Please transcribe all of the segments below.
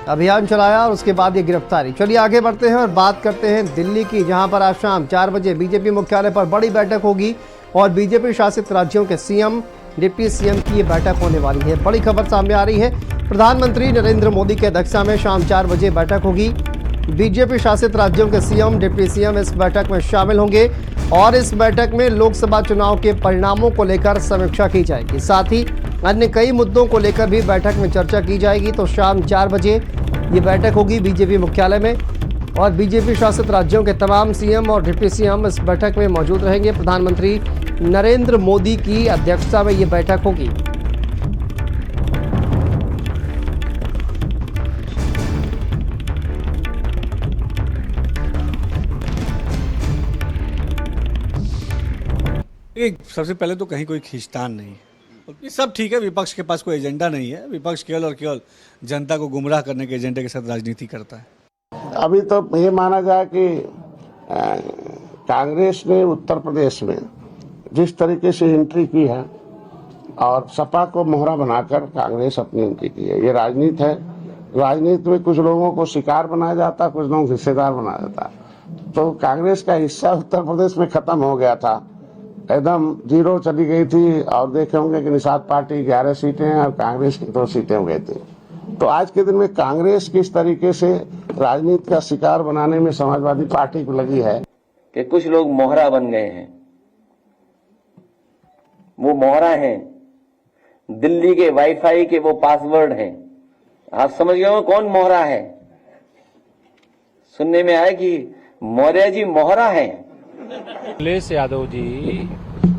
अभियान चलाया और उसके बाद ये गिरफ्तारी। चलिए आगे बढ़ते हैं और बात करते हैं दिल्ली की, जहां पर आज शाम 4 बजे बीजेपी मुख्यालय पर बड़ी बैठक होगी और बीजेपी शासित राज्यों के सीएम, डिप्टी सीएम की ये बैठक होने वाली है। बड़ी खबर सामने आ रही है। प्रधानमंत्री नरेंद्र मोदी की अध्यक्षता में शाम 4 बजे बैठक होगी। बीजेपी शासित राज्यों के सीएम, डिप्टी सीएम इस बैठक में शामिल होंगे और इस बैठक में लोकसभा चुनाव के परिणामों को लेकर समीक्षा की जाएगी। साथ ही अन्य कई मुद्दों को लेकर भी बैठक में चर्चा की जाएगी। तो शाम 4 बजे ये बैठक होगी बीजेपी मुख्यालय में और बीजेपी शासित राज्यों के तमाम सीएम और डिप्टी सीएम इस बैठक में मौजूद रहेंगे। प्रधानमंत्री नरेंद्र मोदी की अध्यक्षता में ये बैठक होगी। सबसे पहले तो कहीं कोई खींचतान नहीं है, ये सब ठीक है। विपक्ष के पास कोई एजेंडा नहीं है। विपक्ष केवल और केवल जनता को गुमराह करने के एजेंडे के साथ राजनीति करता है। अभी तो ये माना जाए कि कांग्रेस ने उत्तर प्रदेश में जिस तरीके से एंट्री की है और सपा को मोहरा बनाकर कांग्रेस अपनी एंट्री की है, ये राजनीति है। राजनीति में कुछ लोगों को शिकार बनाया जाता, कुछ लोगों को हिस्सेदार बनाया जाता। तो कांग्रेस का हिस्सा उत्तर प्रदेश में खत्म हो गया था, एकदम जीरो चली गई थी। और देखे होंगे कि निषाद पार्टी 11 सीटें हैं और कांग्रेस की 2 सीटें हो गई थी। तो आज के दिन में कांग्रेस किस तरीके से राजनीति का शिकार बनाने में समाजवादी पार्टी को लगी है कि कुछ लोग मोहरा बन गए हैं। वो मोहरा हैं, दिल्ली के वाईफाई के वो पासवर्ड हैं। आप समझ गए हो कौन मोहरा है? सुनने में आया कि मौर्य जी मोहरा है। अखिलेश यादव जी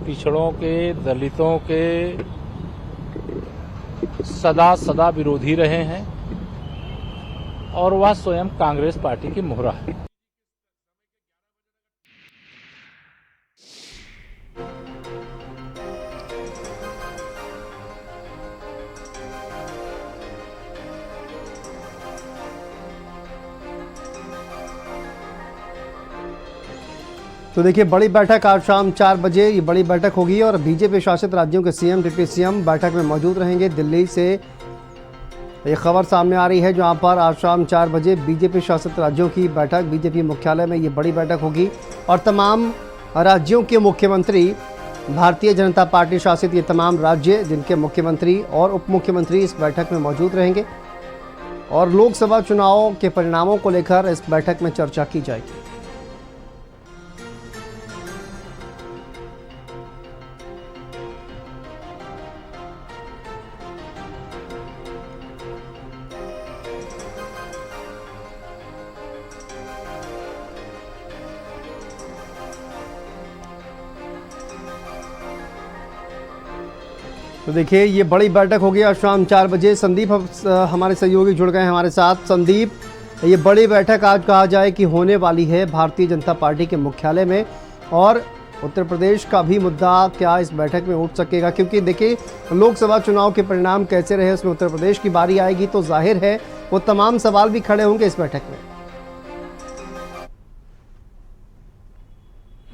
पिछड़ों के, दलितों के सदा विरोधी रहे हैं और वह स्वयं कांग्रेस पार्टी की मोहरा है। तो देखिए, बड़ी बैठक आज शाम 4 बजे ये बड़ी बैठक होगी और बीजेपी शासित राज्यों के सीएम, डिप्टी सीएम बैठक में मौजूद रहेंगे। दिल्ली से ये खबर सामने आ रही है, जहां पर आज शाम 4 बजे बीजेपी शासित राज्यों की बैठक, बीजेपी मुख्यालय में ये बड़ी बैठक होगी और तमाम राज्यों के मुख्यमंत्री, भारतीय जनता पार्टी शासित ये तमाम राज्य, जिनके मुख्यमंत्री और उप मुख्यमंत्री इस बैठक में मौजूद रहेंगे और लोकसभा चुनाव के परिणामों को लेकर इस बैठक में चर्चा की जाएगी। तो देखिए, ये बड़ी बैठक होगी आज शाम 4 बजे। संदीप हमारे सहयोगी जुड़ गए हैं हमारे साथ। संदीप, ये बड़ी बैठक आज कहा जाए कि होने वाली है भारतीय जनता पार्टी के मुख्यालय में और उत्तर प्रदेश का भी मुद्दा क्या इस बैठक में उठ सकेगा? क्योंकि देखिए, लोकसभा चुनाव के परिणाम कैसे रहे उसमें उत्तर प्रदेश की बारी आएगी तो जाहिर है वो तमाम सवाल भी खड़े होंगे इस बैठक में।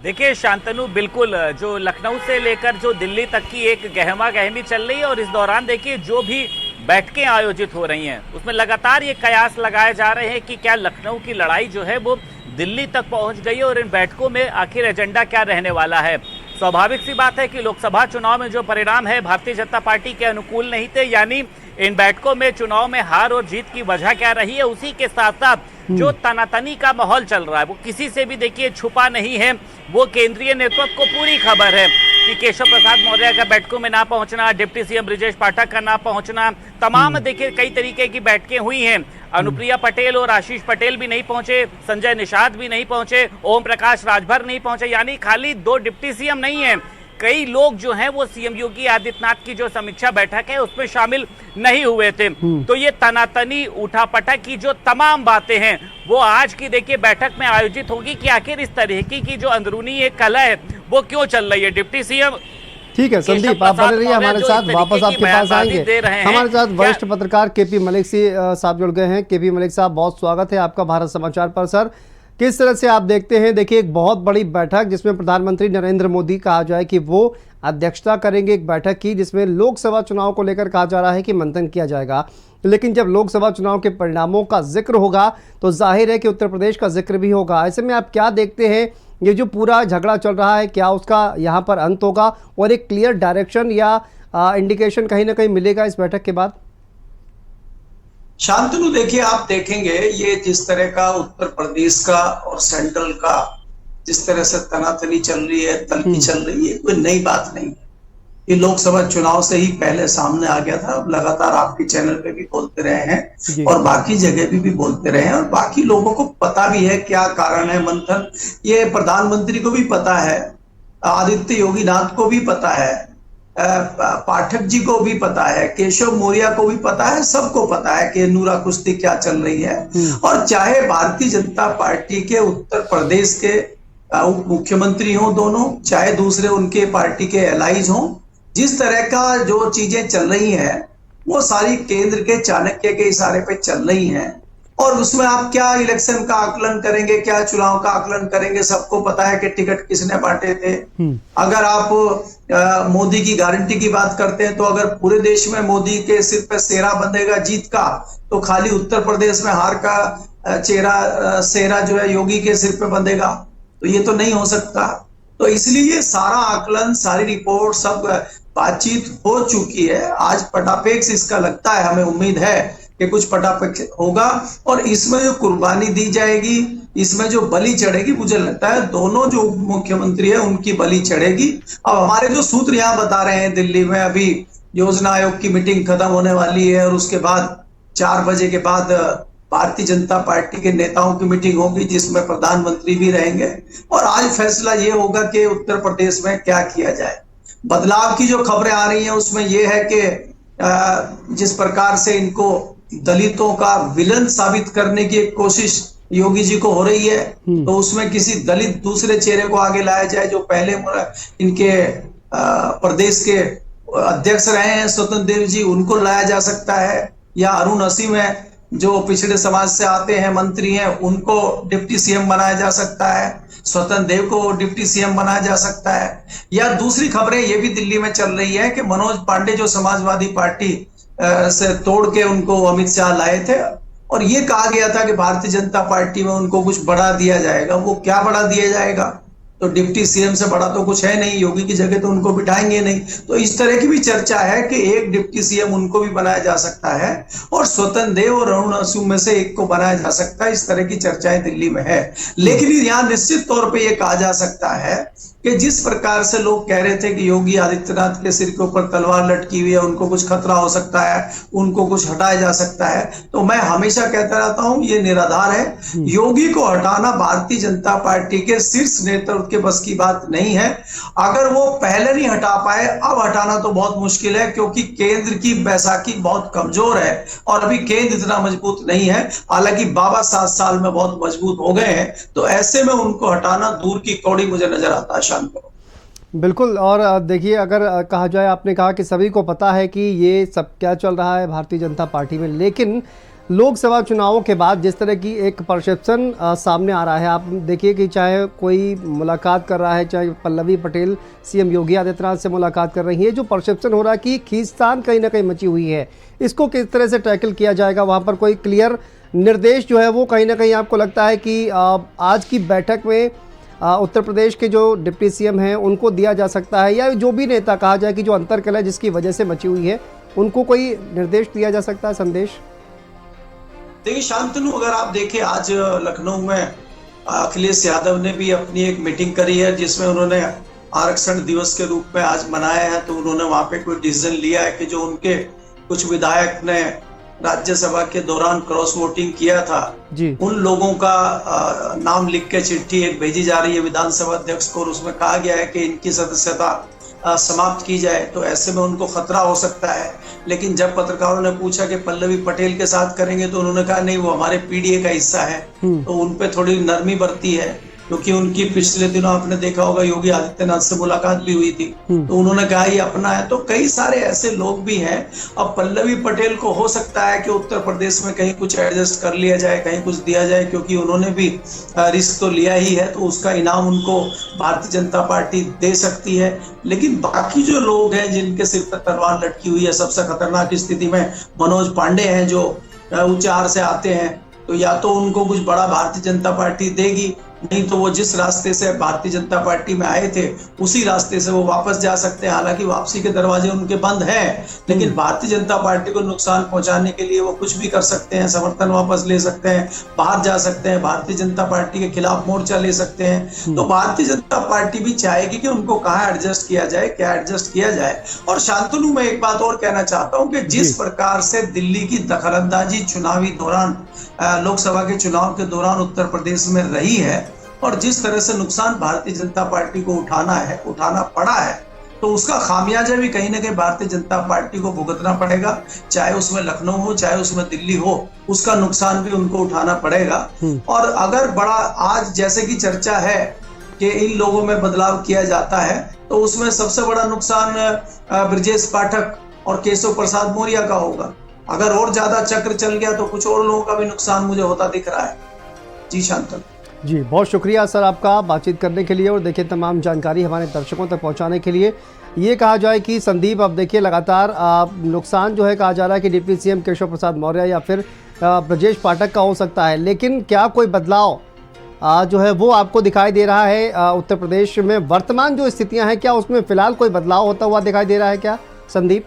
देखिए शांतनु, बिल्कुल जो लखनऊ से लेकर जो दिल्ली तक की एक गहमा गहमी चल रही है और इस दौरान देखिए जो भी बैठकें आयोजित हो रही हैं उसमें लगातार ये कयास लगाए जा रहे हैं कि क्या लखनऊ की लड़ाई जो है वो दिल्ली तक पहुंच गई है और इन बैठकों में आखिर एजेंडा क्या रहने वाला है। स्वाभाविक सी बात है कि लोकसभा चुनाव में जो परिणाम है भारतीय जनता पार्टी के अनुकूल नहीं थे, यानी इन बैठकों में चुनाव में हार और जीत की वजह क्या रही है, उसी के साथ साथ जो तनातनी का माहौल चल रहा है वो किसी से भी देखिए छुपा नहीं है। वो केंद्रीय नेतृत्व को पूरी खबर है कि केशव प्रसाद मौर्य का बैठकों में ना पहुंचना, डिप्टी सीएम ब्रिजेश पाठक का ना पहुंचना, तमाम देखिए कई तरीके की बैठकें हुई हैं। अनुप्रिया पटेल और आशीष पटेल भी नहीं पहुंचे, संजय निषाद भी नहीं पहुंचे, ओम प्रकाश राजभर नहीं पहुंचे, यानी खाली 2 डिप्टी सीएम नहीं है, कई लोग जो हैं वो सीएम योगी आदित्यनाथ की जो समीक्षा बैठक है उसमें शामिल नहीं हुए थे। तो ये तनातनी, उठापटक की जो तमाम बातें हैं वो आज की देखिए बैठक में आयोजित होगी कि आखिर इस तरीके की जो अंदरूनी एक कलह है वो क्यों चल रही है। डिप्टी सीएम ठीक है संदीप, आप बने रहिए हमारे साथ, वापस आपके पास आएंगे। हमारे साथ वरिष्ठ पत्रकार केपी मलिक साहब जुड़ गए हैं। केपी मलिक साहब, बहुत स्वागत है आपका भारत समाचार पर। सर, किस तरह से आप देखते हैं? देखिए, एक बहुत बड़ी बैठक जिसमें प्रधानमंत्री नरेंद्र मोदी कहा जाए कि वो अध्यक्षता करेंगे एक बैठक की, जिसमें लोकसभा चुनाव को लेकर कहा जा रहा है कि मंथन किया जाएगा। लेकिन जब लोकसभा चुनाव के परिणामों का जिक्र होगा तो जाहिर है कि उत्तर प्रदेश का जिक्र भी होगा। ऐसे में आप क्या देखते हैं, ये जो पूरा झगड़ा चल रहा है, क्या उसका यहाँ पर अंत होगा और एक क्लियर डायरेक्शन या इंडिकेशन कहीं ना कहीं मिलेगा इस बैठक के बाद? शांतनु, देखिए, आप देखेंगे ये जिस तरह का उत्तर प्रदेश का और सेंट्रल का जिस तरह से तनातनी चल रही है, तलखी चल रही है, कोई नई बात नहीं। ये लोकसभा चुनाव से ही पहले सामने आ गया था। अब लगातार आपके चैनल पे भी बोलते रहे हैं और बाकी जगह भी बोलते रहे हैं, और बाकी लोगों को पता भी है क्या कारण है मंथन। ये प्रधानमंत्री को भी पता है, आदित्य योगीनाथ को भी पता है, पाठक जी को भी पता है, केशव मौर्य को भी पता है, सबको पता है कि नूरा कुश्ती क्या चल रही है। और चाहे भारतीय जनता पार्टी के उत्तर प्रदेश के उप मुख्यमंत्री हों दोनों, चाहे दूसरे उनके पार्टी के एलाइज हों, जिस तरह का जो चीजें चल रही हैं वो सारी केंद्र के चाणक्य के इशारे पे चल रही हैं। और उसमें आप क्या इलेक्शन का आकलन करेंगे, क्या चुनाव का आकलन करेंगे, सबको पता है कि टिकट किसने बांटे थे। अगर आप मोदी की गारंटी की बात करते हैं तो अगर पूरे देश में मोदी के सिर पे सेहरा बंधेगा जीत का, तो खाली उत्तर प्रदेश में हार का सेहरा जो है योगी के सिर पे बंधेगा, तो ये तो नहीं हो सकता। तो इसलिए सारा आकलन, सारी रिपोर्ट, सब बातचीत हो चुकी है। आज पटापेक्ष इसका लगता है, हमें उम्मीद है कि कुछ पटापेक्ष होगा और इसमें जो कुर्बानी दी जाएगी, इसमें जो बलि चढ़ेगी, मुझे लगता है दोनों जो उप मुख्यमंत्री है उनकी बलि चढ़ेगी। अब हमारे जो सूत्र यहाँ बता रहे हैं, दिल्ली में अभी योजना आयोग की मीटिंग खत्म होने वाली है और उसके बाद 4 बजे के बाद भारतीय जनता पार्टी के नेताओं की मीटिंग होगी जिसमें प्रधानमंत्री भी रहेंगे, और आज फैसला ये होगा कि उत्तर प्रदेश में क्या किया जाए। बदलाव की जो खबरें आ रही हैं उसमें यह है कि जिस प्रकार से इनको दलितों का विलन साबित करने की एक कोशिश योगी जी को हो रही है, तो उसमें किसी दलित दूसरे चेहरे को आगे लाया जाए जो पहले इनके प्रदेश के अध्यक्ष रहे हैं स्वतंत्र देव जी, उनको लाया जा सकता है, या अरुण असीम है जो पिछड़े समाज से आते हैं, मंत्री हैं, उनको डिप्टी सीएम बनाया जा सकता है, स्वतंत्र देव को डिप्टी सीएम बनाया जा सकता है। या दूसरी खबरें ये भी दिल्ली में चल रही है कि मनोज पांडे जो समाजवादी पार्टी से तोड़ के उनको अमित शाह लाए थे, और ये कहा गया था कि भारतीय जनता पार्टी में उनको कुछ बढ़ा दिया जाएगा। वो क्या बढ़ा दिया जाएगा? तो डिप्टी सीएम से बड़ा तो कुछ है नहीं, योगी की जगह तो उनको बिठाएंगे नहीं। तो इस तरह की भी चर्चा है कि एक डिप्टी सीएम उनको भी बनाया जा सकता है और स्वतंत्र देव और अरुण असीम में से एक को बनाया जा सकता है। इस तरह की चर्चाएं दिल्ली में है। लेकिन यहाँ निश्चित तौर पे ये कहा जा सकता है कि जिस प्रकार से लोग कह रहे थे कि योगी आदित्यनाथ के सिर के ऊपर तलवार लटकी हुई है, उनको कुछ खतरा हो सकता है, उनको कुछ हटाया जा सकता है, तो मैं हमेशा कहता रहता हूं ये निराधार है। योगी को हटाना भारतीय जनता पार्टी के शीर्ष नेतृत्व के बस की बात नहीं है। अगर वो पहले नहीं हटा पाए, अब हटाना तो बहुत मुश्किल है, क्योंकि केंद्र की बैसाखी बहुत कमजोर है और अभी केंद्र इतना मजबूत नहीं है। हालांकि बाबा 7 साल में बहुत मजबूत हो गए हैं, तो ऐसे में उनको हटाना दूर की कौड़ी मुझे नजर आता है। बिल्कुल। और देखिए, अगर कहा जाए, आपने कहा कि सभी को पता है कि ये सब क्या चल रहा है भारतीय जनता पार्टी में, लेकिन लोकसभा चुनावों के बाद जिस तरह की एक परसेप्शन सामने आ रहा है, आप देखिए कि चाहे कोई मुलाकात कर रहा है, चाहे पल्लवी पटेल सीएम योगी आदित्यनाथ से मुलाकात कर रही है, जो परसेप्शन हो रहा है कि खींचतान कहीं ना कहीं मची हुई है, इसको किस तरह से टैकल किया जाएगा? वहाँ पर कोई क्लियर निर्देश जो है वो कहीं ना कहीं आपको लगता है कि आज की बैठक में उत्तर प्रदेश के जो डिप्टी सीएम हैं उनको दिया जा सकता है, या जो भी नेता कहा जाए कि जो अंतरकलह जिसकी वजह से मची हुई है, उनको कोई निर्देश दिया जा सकता है, संदेश? देखिए शांतनु, अगर आप देखें, आज लखनऊ में अखिलेश यादव ने भी अपनी एक मीटिंग करी है जिसमें उन्होंने आरक्षण दिवस के रूप में आज मनाया है। तो उन्होंने वहां पे कोई डिसीजन लिया है कि जो उनके कुछ विधायक ने राज्यसभा के दौरान क्रॉस वोटिंग किया था जी, उन लोगों का नाम लिख के चिट्ठी एक भेजी जा रही है विधानसभा अध्यक्ष को, और उसमें कहा गया है कि इनकी सदस्यता समाप्त की जाए। तो ऐसे में उनको खतरा हो सकता है। लेकिन जब पत्रकारों ने पूछा कि पल्लवी पटेल के साथ करेंगे, तो उन्होंने कहा नहीं, वो हमारे पीडीए का हिस्सा है, तो उनपे थोड़ी नरमी बरती है। क्योंकि उनकी पिछले दिनों आपने देखा होगा योगी आदित्यनाथ से मुलाकात भी हुई थी, तो उन्होंने कहा ये अपना है। तो कई सारे ऐसे लोग भी हैं। अब पल्लवी पटेल को हो सकता है कि उत्तर प्रदेश में कहीं कुछ एडजस्ट कर लिया जाए, कहीं कुछ दिया जाए, क्योंकि उन्होंने भी रिस्क तो लिया ही है, तो उसका इनाम उनको भारतीय जनता पार्टी दे सकती है। लेकिन बाकी जो लोग हैं जिनके सिर पर तलवार लटकी हुई है, सबसे खतरनाक स्थिति में मनोज पांडे हैं जो उच्चार से आते हैं, तो या तो उनको कुछ बड़ा भारतीय जनता पार्टी देगी, नहीं तो वो जिस रास्ते से भारतीय जनता पार्टी में आए थे उसी रास्ते से वो वापस जा सकते हैं। हालांकि वापसी के दरवाजे उनके बंद हैं, लेकिन भारतीय जनता पार्टी को नुकसान पहुंचाने के लिए वो कुछ भी कर सकते हैं। समर्थन वापस ले सकते हैं, बाहर जा सकते हैं, भारतीय जनता पार्टी के खिलाफ मोर्चा ले सकते हैं। तो भारतीय जनता पार्टी भी चाहेगी कि उनको कहाँ एडजस्ट किया जाए, क्या एडजस्ट किया जाए। और शांतनु, मैं एक बात और कहना चाहता हूँ कि जिस प्रकार से दिल्ली की दखलंदाजी चुनावी दौरान, लोकसभा के चुनाव के दौरान उत्तर प्रदेश में रही है, और जिस तरह से नुकसान भारतीय जनता पार्टी को उठाना पड़ा है, तो उसका खामियाजा भी कहीं ना कहीं भारतीय जनता पार्टी को भुगतना पड़ेगा। चाहे उसमें लखनऊ हो, चाहे उसमें दिल्ली हो, उसका नुकसान भी उनको उठाना पड़ेगा। और अगर बड़ा आज जैसे की चर्चा है कि इन लोगों में बदलाव किया जाता है, तो उसमें सबसे बड़ा नुकसान ब्रजेश पाठक और केशव प्रसाद मौर्य का होगा। अगर और ज्यादा चक्र चल गया तो कुछ और लोगों का भी नुकसान मुझे होता दिख रहा है। जी शांतनु जी, बहुत शुक्रिया सर आपका बातचीत करने के लिए और देखिए तमाम जानकारी हमारे दर्शकों तक पहुंचाने के लिए। ये कहा जाए कि संदीप, अब देखिए लगातार नुकसान जो है कहा जा रहा है कि डिप्टी सीएम केशव प्रसाद मौर्य या फिर ब्रजेश पाठक का हो सकता है, लेकिन क्या कोई बदलाव जो है वो आपको दिखाई दे रहा है उत्तर प्रदेश में? वर्तमान जो स्थितियाँ हैं, क्या उसमें फिलहाल कोई बदलाव होता हुआ दिखाई दे रहा है क्या संदीप?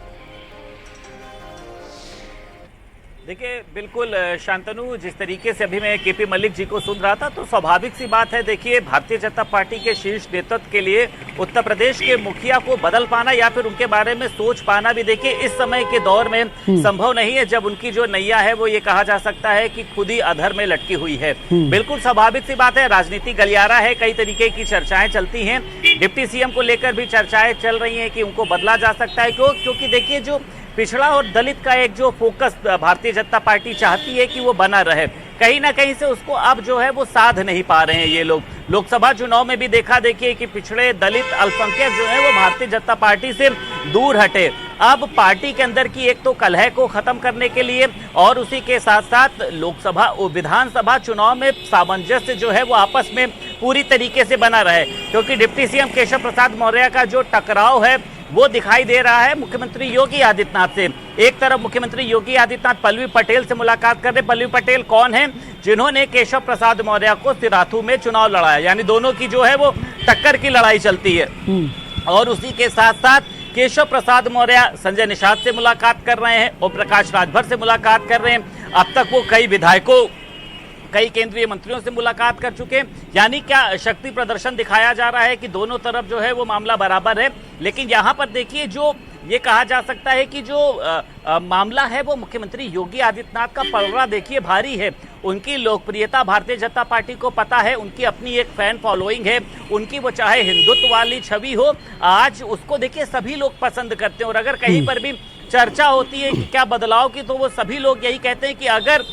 देखिए बिल्कुल शांतनु, जिस तरीके से अभी मैं केपी मलिक जी को सुन रहा था, तो स्वाभाविक सी बात है। देखिए भारतीय जनता पार्टी के शीर्ष नेतृत्व के लिए उत्तर प्रदेश के मुखिया को बदल पाना या फिर उनके बारे में सोच पाना भी देखिए इस समय के दौर में संभव नहीं है, जब उनकी जो नैया है वो ये कहा जा सकता है कि खुद ही अधर में लटकी हुई है। बिल्कुल स्वाभाविक सी बात है, राजनीति गलियारा है, कई तरीके की चर्चाएं चलती हैं। डिप्टी सीएम को लेकर भी चर्चाएं चल रही हैं कि उनको बदला जा सकता है। क्योंकि देखिए जो पिछड़ा और दलित का एक जो फोकस भारतीय जनता पार्टी चाहती है कि वो बना रहे, कहीं ना कहीं से उसको अब जो है वो साध नहीं पा रहे हैं ये लोग। लोकसभा चुनाव में भी देखा देखिए कि पिछड़े, दलित, अल्पसंख्यक जो है वो भारतीय जनता पार्टी से दूर हटे। अब पार्टी के अंदर की एक तो कलह को खत्म करने के लिए और उसी के साथ साथ लोकसभा और विधानसभा चुनाव में सामंजस्य जो है वो आपस में पूरी तरीके से बना रहे, क्योंकि डिप्टी सीएम केशव प्रसाद मौर्य का जो टकराव है वो दिखाई दे रहा है मुख्यमंत्री योगी आदित्यनाथ से। एक तरफ मुख्यमंत्री योगी आदित्यनाथ पल्लवी पटेल से मुलाकात कर रहे। पल्लवी पटेल कौन है? जिन्होंने केशव प्रसाद मौर्य को सिराथू में चुनाव लड़ाया, यानी दोनों की जो है वो टक्कर की लड़ाई चलती है। और उसी के साथ साथ केशव प्रसाद मौर्य संजय निषाद से मुलाकात कर रहे हैं और प्रकाश राजभर से मुलाकात कर रहे हैं। अब तक वो कई विधायकों, कई केंद्रीय मंत्रियों से मुलाकात कर चुके हैं। यानी क्या शक्ति प्रदर्शन दिखाया जा रहा है कि दोनों तरफ जो है वो मामला बराबर है। लेकिन यहाँ पर देखिए जो ये कहा जा सकता है कि जो मामला है वो मुख्यमंत्री योगी आदित्यनाथ का पलड़ा देखिए भारी है। उनकी लोकप्रियता भारतीय जनता पार्टी को पता है, उनकी अपनी एक फैन फॉलोइंग है, उनकी वो चाहे हिंदुत्व वाली छवि हो, आज उसको देखिए सभी लोग पसंद करते हैं। और अगर कहीं पर भी चर्चा होती है कि क्या बदलाव की, तो वो सभी लोग यही कहते हैं कि अगर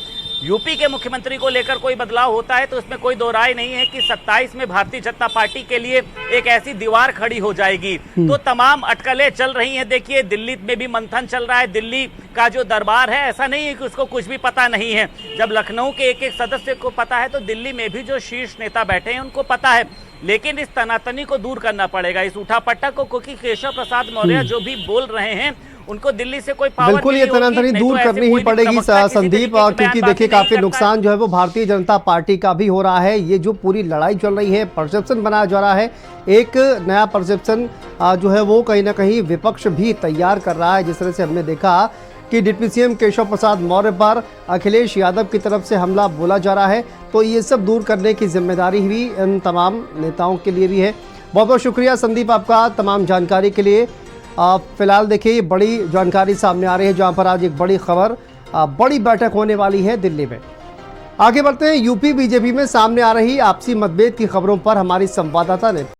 यूपी के मुख्यमंत्री को लेकर कोई बदलाव होता है तो इसमें कोई दो राय नहीं है कि 27 में भारतीय जनता पार्टी के लिए एक ऐसी दीवार खड़ी हो जाएगी। तो तमाम अटकलें चल रही हैं। देखिए दिल्ली में भी मंथन चल रहा है। दिल्ली का जो दरबार है, ऐसा नहीं है कि उसको कुछ भी पता नहीं है। जब लखनऊ के एक एक सदस्य को पता है तो दिल्ली में भी जो शीर्ष नेता बैठे हैं उनको पता है। लेकिन इस तनातनी को दूर करना पड़ेगा, इस उठापटक को, क्योंकि केशव प्रसाद मौर्य जो भी बोल रहे हैं उनको दिल्ली से कोई पावर बिल्कुल ये तनातनी दूर करनी ही पड़ेगी संदीप, क्योंकि देखिए काफी नुकसान जो है वो भारतीय जनता पार्टी का भी हो रहा है। ये जो पूरी लड़ाई चल रही है, परसेप्शन बनाया जा रहा है, एक नया परसेप्शन जो है वो कहीं ना कहीं विपक्ष भी तैयार कर रहा है। जिस तरह से हमने देखा कि डिप्टी सीएम केशव प्रसाद मौर्य पर अखिलेश यादव की तरफ से हमला बोला जा रहा है, तो ये सब दूर करने की जिम्मेदारी भी इन तमाम नेताओं के लिए भी है। बहुत बहुत शुक्रिया संदीप आपका तमाम जानकारी के लिए। फिलहाल देखिए ये बड़ी जानकारी सामने आ रही है, जहां पर आज एक बड़ी खबर, बड़ी बैठक होने वाली है दिल्ली में। आगे बढ़ते हैं, यूपी बीजेपी में सामने आ रही आपसी मतभेद की खबरों पर हमारी संवाददाता ने